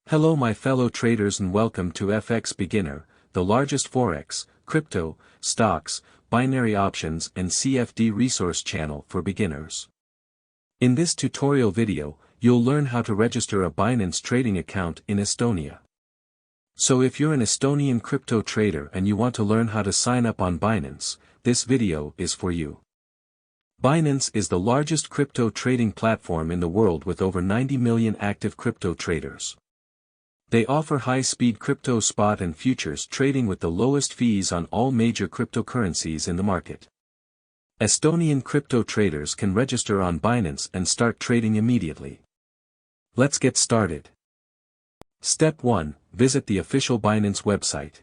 Hello my fellow traders and welcome to FX Beginner, the largest forex, crypto, stocks, binary options and CFD resource channel for beginners. In this tutorial video, you'll learn how to register a Binance trading account in Estonia. So if you're an Estonian crypto trader and you want to learn how to sign up on Binance, this video is for you. Binance is the largest crypto trading platform in the world with over 90 million active crypto traders. They offer high-speed crypto spot and futures trading with the lowest fees on all major cryptocurrencies in the market. Estonian crypto traders can register on Binance and start trading immediately. Let's get started. Step 1. Visit the official Binance website.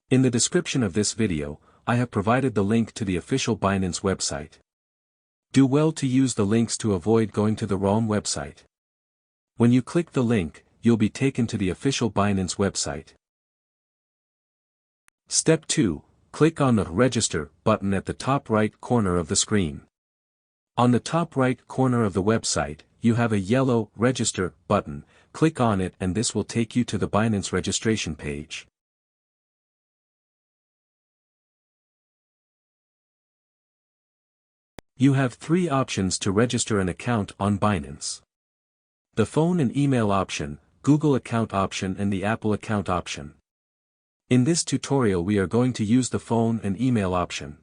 In the description of this video, I have provided the link to the official Binance website. Do well to use the links to avoid going to the wrong website. When you click the link, you'll be taken to the official Binance website. Step 2. Click on the Register button at the top right corner of the screen. On the top right corner of the website, you have a yellow Register button. Click on it and this will take you to the Binance registration page. You have 3 options to register an account on Binance: the phone and email option, Google account option and the Apple account option. In this tutorial we are going to use the phone and email option.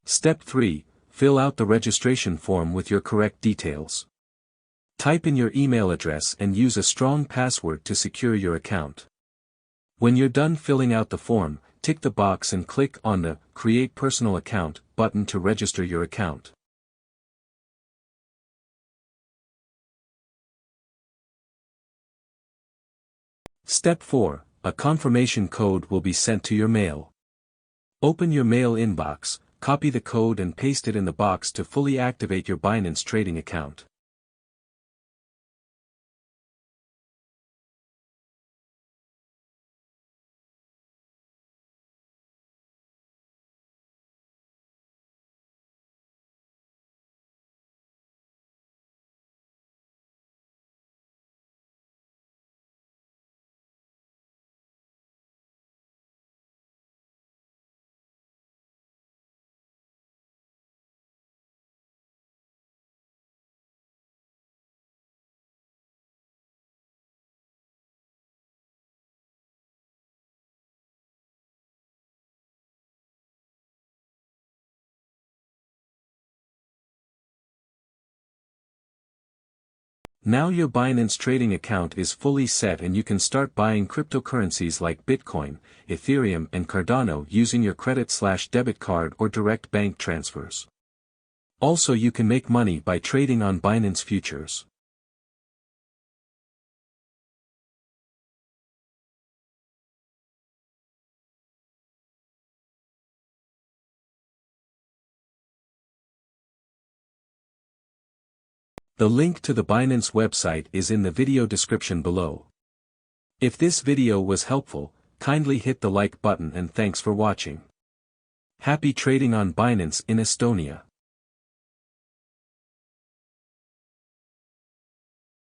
Step 3. Fill out the registration form with your correct details. Type in your email address and use a strong password to secure your account. When you're done filling out the form, tick the box and click on the Create Personal Account button to register your account. Step 4. A confirmation code will be sent to your mail. Open your mail inbox, copy the code and paste it in the box to fully activate your Binance trading account. Now your Binance trading account is fully set and you can start buying cryptocurrencies like Bitcoin, Ethereum and Cardano using your credit/debit card or direct bank transfers. Also you can make money by trading on Binance futures. The link to the Binance website is in the video description below. If this video was helpful, kindly hit the like button and thanks for watching. Happy trading on Binance in Estonia.